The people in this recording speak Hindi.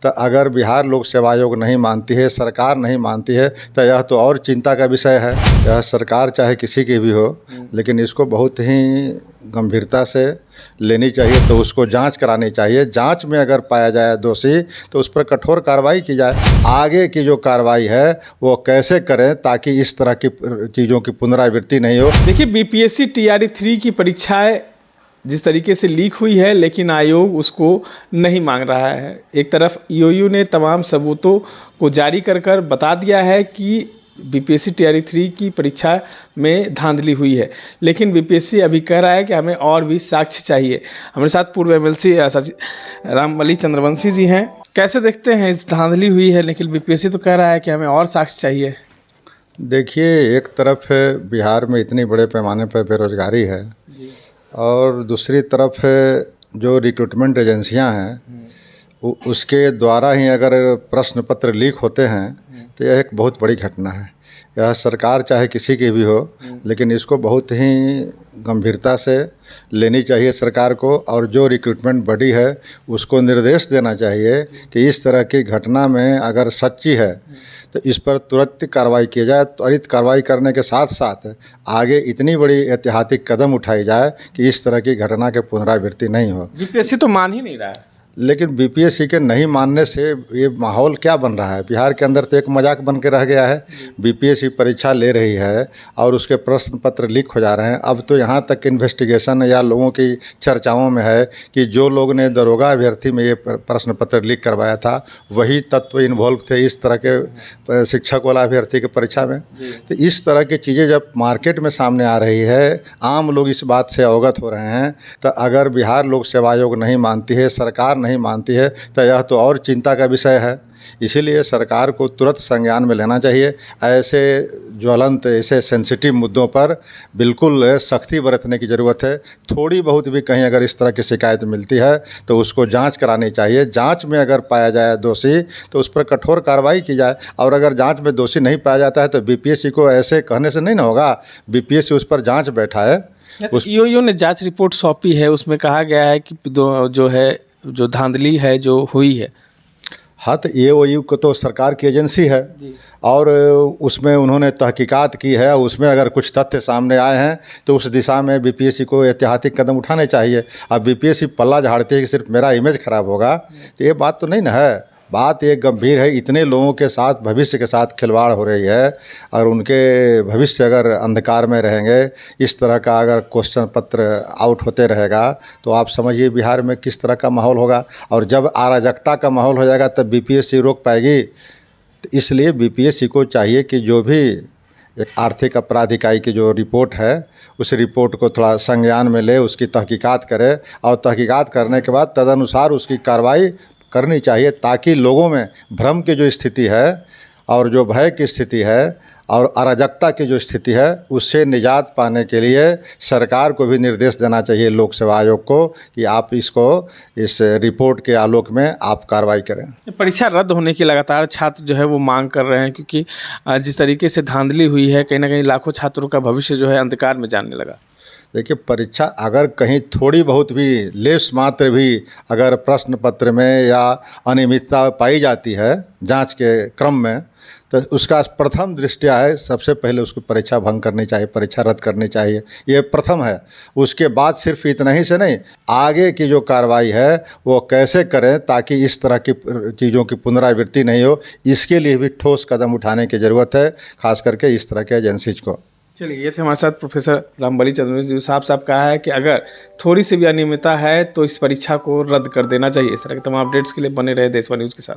तो अगर बिहार लोक सेवा आयोग नहीं मानती है, सरकार नहीं मानती है, तो यह तो और चिंता का विषय है। यह सरकार चाहे किसी की भी हो, लेकिन इसको बहुत ही गंभीरता से लेनी चाहिए। तो उसको जांच करानी चाहिए। जांच में अगर पाया जाए दोषी तो उस पर कठोर कार्रवाई की जाए। आगे की जो कार्रवाई है वो कैसे करें ताकि इस तरह की चीज़ों की पुनरावृत्ति नहीं हो। देखिए, बीपीएससी टीआरई 3 की परीक्षाएं जिस तरीके से लीक हुई है, लेकिन आयोग उसको नहीं मांग रहा है। एक तरफ ईओयू ने तमाम सबूतों को जारी कर बता दिया है कि बीपीएससी टीआरई 3 की परीक्षा में धांधली हुई है, लेकिन बीपीएससी अभी कह रहा है कि हमें और भी साक्ष्य चाहिए। हमारे साथ पूर्व एमएलसी रामबली चंद्रवंशी जी हैं। कैसे देखते हैं, इस धांधली हुई है लेकिन बीपीएससी तो कह रहा है कि हमें और साक्ष्य चाहिए? देखिए, एक तरफ बिहार में इतनी बड़े पैमाने पर बेरोजगारी है और दूसरी तरफ जो रिक्रूटमेंट एजेंसियां हैं उसके द्वारा ही अगर प्रश्न पत्र लीक होते हैं तो यह एक बहुत बड़ी घटना है। यह सरकार चाहे किसी की भी हो, लेकिन इसको बहुत ही गंभीरता से लेनी चाहिए सरकार को। और जो रिक्रूटमेंट बॉडी है उसको निर्देश देना चाहिए कि इस तरह की घटना में अगर सच्ची है तो इस पर तुरंत कार्रवाई की जाए। त्वरित कार्रवाई करने के साथ साथ आगे इतनी बड़ी ऐतिहासिक कदम उठाई जाए कि इस तरह की घटना के पुनरावृत्ति नहीं हो। बीपीएससी तो मान ही नहीं रहा है। लेकिन बीपीएससी के नहीं मानने से ये माहौल क्या बन रहा है? बिहार के अंदर तो एक मजाक बन के रह गया है। बीपीएससी परीक्षा ले रही है और उसके प्रश्न पत्र लीक हो जा रहे हैं। अब तो यहाँ तक इन्वेस्टिगेशन या लोगों की चर्चाओं में है कि जो लोग ने दरोगा अभ्यर्थी में ये प्रश्न पत्र लीक करवाया था वही तत्व इन्वॉल्व थे इस तरह के शिक्षक वाला अभ्यर्थी के परीक्षा में। तो इस तरह की चीज़ें जब मार्केट में सामने आ रही है, आम लोग इस बात से अवगत हो रहे हैं, तो अगर बिहार लोक सेवा आयोग नहीं मानती है, सरकार नहीं मानती है, तो यह तो और चिंता का विषय है। इसीलिए सरकार को तुरंत संज्ञान में लेना चाहिए। ऐसे ज्वलंत, ऐसे सेंसिटिव मुद्दों पर बिल्कुल सख्ती बरतने की ज़रूरत है। थोड़ी बहुत भी कहीं अगर इस तरह की शिकायत मिलती है तो उसको जांच करानी चाहिए। जांच में अगर पाया जाए दोषी तो उस पर कठोर कार्रवाई की जाए। और अगर जांच में दोषी नहीं पाया जाता है तो बीपीएससी को ऐसे कहने से नहीं ना होगा। बीपीएससी उस पर जाँच बैठा है। ईओयू ने जांच रिपोर्ट सौंपी है, उसमें कहा गया है कि जो धांधली है जो हुई है। हाँ, तो ईओयू को तो सरकार की एजेंसी है और उसमें उन्होंने तहकीकात की है। उसमें अगर कुछ तथ्य सामने आए हैं तो उस दिशा में बीपीएससी को ऐतिहासिक कदम उठाने चाहिए। अब बीपीएससी पल्ला झाड़ती है कि सिर्फ मेरा इमेज खराब होगा, तो ये बात तो नहीं ना है। बात ये गंभीर है। इतने लोगों के साथ, भविष्य के साथ खिलवाड़ हो रही है और उनके भविष्य अगर अंधकार में रहेंगे, इस तरह का अगर क्वेश्चन पत्र आउट होते रहेगा तो आप समझिए बिहार में किस तरह का माहौल होगा। और जब अराजकता का माहौल हो जाएगा तब बीपीएससी रोक पाएगी। तो इसलिए बीपीएससी को चाहिए कि जो भी एक आर्थिक अपराध इकाई की जो रिपोर्ट है उस रिपोर्ट को थोड़ा संज्ञान में ले, उसकी तहकीकात करे और तहकीकात करने के बाद तदनुसार उसकी कार्रवाई करनी चाहिए, ताकि लोगों में भ्रम की जो स्थिति है और जो भय की स्थिति है और अराजकता की जो स्थिति है उससे निजात पाने के लिए सरकार को भी निर्देश देना चाहिए लोक सेवा आयोग को कि आप इस रिपोर्ट के आलोक में आप कार्रवाई करें। परीक्षा रद्द होने की लगातार छात्र जो है वो मांग कर रहे हैं, क्योंकि जिस तरीके से धांधली हुई है कहीं ना कहीं लाखों छात्रों का भविष्य जो है अंधकार में जाने लगा। देखिए, परीक्षा अगर कहीं थोड़ी बहुत भी लेस मात्र भी अगर प्रश्न पत्र में या अनियमितता पाई जाती है जांच के क्रम में, तो उसका प्रथम दृष्टया है सबसे पहले उसको परीक्षा भंग करनी चाहिए, परीक्षा रद्द करनी चाहिए। ये प्रथम है। उसके बाद सिर्फ इतना ही से नहीं, आगे की जो कार्रवाई है वो कैसे करें ताकि इस तरह की चीज़ों की पुनरावृत्ति नहीं हो, इसके लिए भी ठोस कदम उठाने की ज़रूरत है, खास करके इस तरह के एजेंसीज को। चलिए, ये थे हमारे साथ प्रोफेसर रामबली चंद्रवंशी जी। साफ कहा है कि अगर थोड़ी सी भी अनियमितता है तो इस परीक्षा को रद्द कर देना चाहिए। इस तरह के तमाम अपडेट्स के लिए बने रहे देशवा न्यूज़ के साथ।